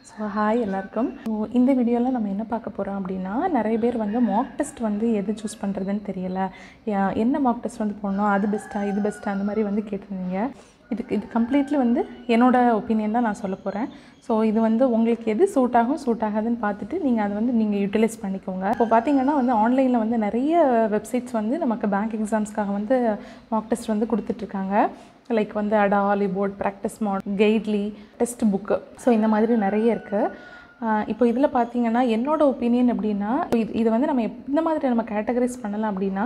So hi எல்லாருக்கும். So இந்த வீடியோவில் நம்ம என்ன பார்க்க போகிறோம் அப்படின்னா, நிறைய பேர் வந்து மாக் டெஸ்ட் வந்து எது சூஸ் பண்ணுறதுன்னு தெரியல, என்ன மாக் டெஸ்ட் வந்து போடணும், அது பெஸ்ட்டாக இது பெஸ்ட்டாக அந்த மாதிரி வந்து கேட்டிருந்தீங்க. இது கம்ப்ளீட்லி வந்து என்னோடய ஒப்பீனியன் தான் நான் சொல்ல போகிறேன். ஸோ இது வந்து உங்களுக்கு எது சூட் ஆகாதுன்னு பார்த்துட்டு நீங்கள் அதை வந்து நீங்கள் யூட்டிலைஸ் பண்ணிக்கோங்க. இப்போ பார்த்தீங்கன்னா வந்து ஆன்லைனில் வந்து நிறைய வெப்சைட்ஸ் வந்து நமக்கு பேங்க் எக்ஸாம்ஸ்க்காக வந்து மாக் டெஸ்ட் வந்து கொடுத்துட்ருக்காங்க. லைக் வந்து அடா, ஆலிபோர்ட், ப்ராக்டிஸ் மாட், கெய்ட்லி, டெஸ்ட் புக்கு, ஸோ இந்த மாதிரி நிறைய இருக்குது. இப்போ இதில் பார்த்தீங்கன்னா என்னோடய ஒப்பீனியன் அப்படின்னா, இது வந்து நம்ம எந்த மாதிரி நம்ம கேட்டகரைஸ் பண்ணலாம் அப்படின்னா,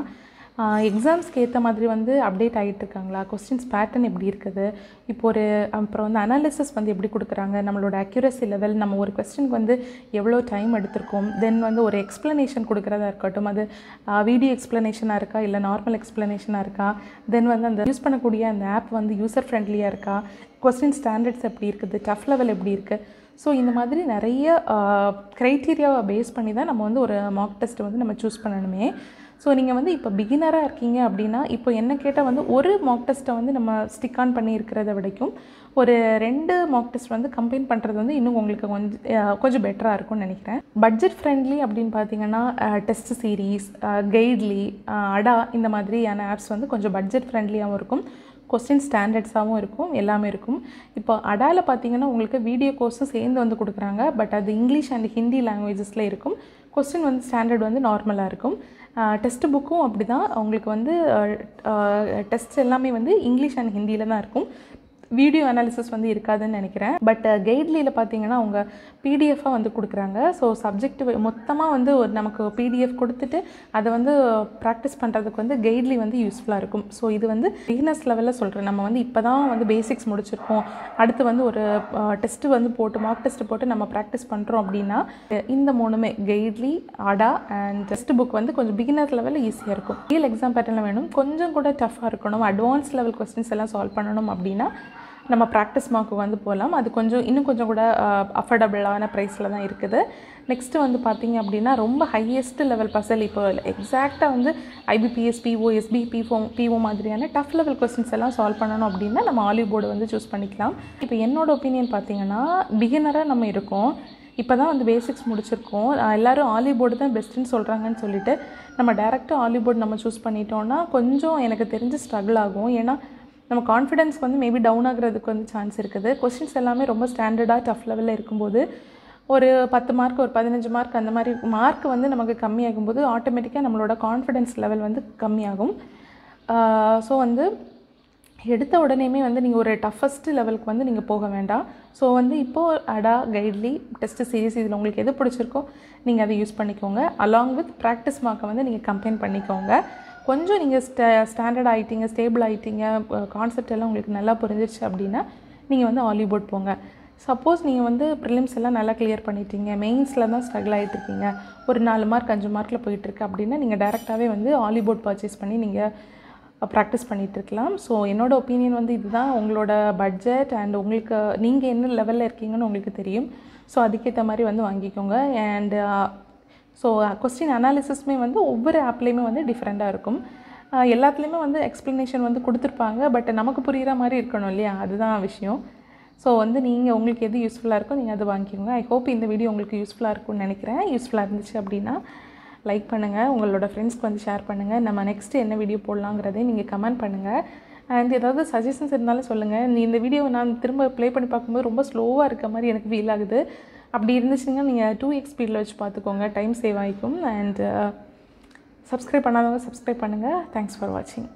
எக்ஸாம்ஸ்க்கு ஏற்ற மாதிரி வந்து அப்டேட் ஆகிட்டுருக்காங்களா, கொஸ்டின்ஸ் பேட்டர்ன் எப்படி இருக்குது, இப்போ அப்புறம் வந்து அனாலிசிஸ் வந்து எப்படி கொடுக்குறாங்க, நம்மளோட அக்யூரசி லெவல், நம்ம ஒரு கொஸ்டினுக்கு வந்து எவ்வளோ டைம் எடுத்திருக்கோம், தென் வந்து ஒரு எக்ஸ்ப்ளனேஷன் கொடுக்குறதா இருக்கட்டும், அது வீடியோ எக்ஸ்ப்ளனேஷனாக இருக்கா இல்லை நார்மல் எக்ஸ்ப்ளனேஷனாக இருக்கா, தென் வந்து அந்த யூஸ் பண்ணக்கூடிய அந்த ஆப் வந்து யூசர் ஃப்ரெண்ட்லியாக இருக்கா, கொஸ்டின் ஸ்டாண்டர்ட்ஸ் எப்படி இருக்குது, டஃப் லெவல் எப்படி இருக்குது. ஸோ இந்த மாதிரி நிறைய க்ரைட்டீரியாவை பேஸ் பண்ணி தான் நம்ம வந்து ஒரு மாக் டெஸ்ட்டை வந்து நம்ம சூஸ் பண்ணணுமே. ஸோ நீங்கள் வந்து இப்போ பிகினராக இருக்கீங்க அப்படின்னா, இப்போ என்ன கேட்டால் வந்து ஒரு மாக் டெஸ்ட்டை வந்து நம்ம ஸ்டிக் ஆன் பண்ணி இருக்கிறத விடைக்கும் ஒரு 2 மாக் டெஸ்ட் வந்து கம்பைன் பண்ணுறது வந்து இன்னும் உங்களுக்கு கொஞ்சம் பெட்டராக இருக்கும்னு நினைக்கிறேன். பட்ஜெட் ஃப்ரெண்ட்லி அப்படின்னு பார்த்தீங்கன்னா டெஸ்ட் சீரீஸ், கெய்ட்லி, அடா இந்த மாதிரியான ஆப்ஸ் வந்து கொஞ்சம் பட்ஜெட் ஃப்ரெண்ட்லியாகவும் இருக்கும், கொஸ்டின் ஸ்டாண்டர்ட்ஸாகவும் இருக்கும், எல்லாமே இருக்கும். இப்போ அடாவில் பார்த்தீங்கன்னா உங்களுக்கு வீடியோ கோர்ஸும் சேர்ந்து வந்து கொடுக்குறாங்க. பட் அது இங்கிலீஷ் அண்ட் ஹிந்தி லாங்குவேஜஸில் இருக்கும். கொஸ்டின் வந்து ஸ்டாண்டர்ட் வந்து நார்மலாக இருக்கும். டெஸ்ட் புக்கும் அப்படி தான், உங்களுக்கு வந்து டெஸ்ட் எல்லாமே வந்து இங்கிலீஷ் அண்ட் ஹிந்தியில் தான் இருக்கும். வீடியோ அனாலிசிஸ் வந்து இருக்காதுன்னு நினைக்கிறேன். பட் கெய்ட்லியில் பார்த்தீங்கன்னா அவங்க பிடிஎஃபாக வந்து கொடுக்குறாங்க. ஸோ சப்ஜெக்ட் மொத்தமாக வந்து ஒரு நமக்கு பிடிஎஃப் கொடுத்துட்டு அதை வந்து ப்ராக்டிஸ் பண்ணுறதுக்கு வந்து கெய்ட்லி வந்து யூஸ்ஃபுல்லாக இருக்கும். ஸோ இது வந்து பிகினர்ஸ் லெவலில் சொல்கிறேன். நம்ம வந்து இப்போ தான் வந்து பேசிக்ஸ் முடிச்சிருக்கோம், அடுத்து வந்து ஒரு டெஸ்ட்டு வந்து மாக் டெஸ்ட்டு போட்டு நம்ம ப்ராக்டிஸ் பண்ணுறோம் அப்படின்னா இந்த 3மே கெய்ட்லி, அடா அண்ட் டெஸ்ட் புக் வந்து கொஞ்சம் பிகினர் லெவலில் ஈஸியாக இருக்கும். ரியல் எக்ஸாம் பேட்டர்னில் வேணும், கொஞ்சம் கூட டஃப்பாக இருக்கணும், அட்வான்ஸ் லெவல் கொஸ்டின்ஸ் எல்லாம் சால்வ் பண்ணணும் அப்படின்னா நம்ம ப்ராக்டிஸ் மார்க்கு வந்து போகலாம். அது இன்னும் கொஞ்சம் கூட அஃபோர்டபுளான ப்ரைஸில் தான் இருக்குது. நெக்ஸ்ட்டு வந்து பார்த்திங்க அப்படின்னா ரொம்ப ஹையஸ்ட் லெவல் பசல், இப்போ எக்ஸாக்டாக வந்து ஐபிபிஎஸ், பிஓ, எஸ்பி, பிஓ மாதிரியான டஃப் லெவல் கொஸ்டின்ஸ் எல்லாம் சால்வ் பண்ணணும் அப்படின்னா நம்ம ஆலிபோர்டு வந்து சூஸ் பண்ணிக்கலாம். இப்போ என்னோடய ஒப்பீனியன் பார்த்திங்கன்னா, பிகினராக நம்ம இருக்கோம், இப்போ தான் வந்து பேசிக்ஸ் முடிச்சிருக்கோம், எல்லோரும் ஆலிபோர்டு தான் பெஸ்ட்டுன்னு சொல்கிறாங்கன்னு சொல்லிட்டு நம்ம டேரெக்டாக ஆலிபோர்டு நம்ம சூஸ் பண்ணிட்டோன்னா கொஞ்சம் எனக்கு தெரிஞ்சு ஸ்ட்ரகிள் ஆகும். ஏன்னா நம்ம கான்ஃபிடென்ஸ் வந்து மேபி டவுன் ஆகிறதுக்கு வந்து சான்ஸ் இருக்குது. கொஸ்டின்ஸ் எல்லாமே ரொம்ப ஸ்டாண்டர்டாக டஃப் லெவலில் இருக்கும்போது ஒரு 10 மார்க், ஒரு 15 மார்க் அந்த மாதிரி மார்க் வந்து நமக்கு கம்மியாகும்போது ஆட்டோமேட்டிக்காக நம்மளோட கான்ஃபிடென்ஸ் லெவல் வந்து கம்மியாகும். ஸோ வந்து எடுத்த உடனேயுமே வந்து நீங்கள் ஒரு டஃபஸ்ட்டு லெவலுக்கு வந்து நீங்கள் போக வேண்டாம். ஸோ வந்து இப்போது அடா, கெய்ட்லி, டெஸ்ட் சீரிஸ் இதில் உங்களுக்கு எது பிடிச்சிருக்கோ நீங்கள் அதை யூஸ் பண்ணிக்கோங்க. அலாங் வித் ப்ராக்டிஸ் மார்க்கை வந்து நீங்கள் கம்பைன் பண்ணிக்கோங்க. கொஞ்சம் நீங்கள் ஸ்டாண்டர்ட் ஆகிட்டீங்க, ஸ்டேபிள் ஆகிட்டீங்க, கான்செப்ட் எல்லாம் உங்களுக்கு நல்லா புரிஞ்சிருச்சு அப்படின்னா நீங்கள் வந்து ஆலிபோர்ட் போங்க. சப்போஸ் நீங்கள் வந்து ப்ரிலிம்ஸ் எல்லாம் நல்லா கிளியர் பண்ணிட்டீங்க, மெயின்ஸில் தான் ஸ்ட்ரகிள் ஆகிட்ருக்கீங்க, ஒரு 4 மார்க் 5 மார்க்கில் போயிட்டுருக்கு அப்படின்னா நீங்கள் டேரெக்டாகவே வந்து ஆலிபோர்ட் பர்ச்சேஸ் பண்ணி நீங்கள் ப்ராக்டிஸ் பண்ணிகிட்ருக்கலாம். ஸோ என்னோடய ஒப்பீனியன் வந்து இதுதான். உங்களோட பட்ஜெட் அண்ட் உங்களுக்கு நீங்கள் என்ன லெவலில் இருக்கீங்கன்னு உங்களுக்கு தெரியும். ஸோ அதுக்கேற்ற மாதிரி வந்து வாங்கிக்கோங்க. அண்டு ஸோ கொஸ்டின் அனாலிசிஸ்மே வந்து ஒவ்வொரு ஆப்லேயுமே வந்து டிஃப்ரெண்ட்டாக இருக்கும். எல்லாத்துலேயுமே வந்து எக்ஸ்ப்ளனேஷன் வந்து கொடுத்துருப்பாங்க, பட் நமக்கு புரிகிற மாதிரி இருக்கணும் இல்லையா, அதுதான் விஷயம். ஸோ வந்து நீங்கள் உங்களுக்கு எது யூஸ்ஃபுல்லாக இருக்கோ நீங்கள் அதை வாங்கிக்கோங்க. ஐ ஹோப் இந்த வீடியோ உங்களுக்கு யூஸ்ஃபுல்லாக இருக்கும்னு நினைக்கிறேன். யூஸ்ஃபுல்லாக இருந்துச்சு அப்படின்னா லைக் பண்ணுங்கள், உங்களோட ஃப்ரெண்ட்ஸ்க்கு வந்து ஷேர் பண்ணுங்கள். நம்ம நெக்ஸ்ட்டு என்ன வீடியோ போடலாங்கிறதே நீங்கள் கமெண்ட் பண்ணுங்கள். அண்ட் ஏதாவது சஜஷன்ஸ் இருந்தாலும் சொல்லுங்கள். இந்த வீடியோவை நான் திரும்ப ப்ளே பண்ணி பார்க்கும்போது ரொம்ப ஸ்லோவாக இருக்க மாதிரி எனக்கு ஃபீல் ஆகுது. அப்படி இருந்துச்சுன்னா நீங்கள் 2x ஸ்பீடில் வச்சு பார்த்துக்கோங்க, டைம் சேவ் ஆகிக்கும். அண்ட் சப்ஸ்கிரைப் பண்ணாதவங்க சப்ஸ்கிரைப் பண்ணுங்கள். தேங்க்ஸ் ஃபார் வாட்சிங்.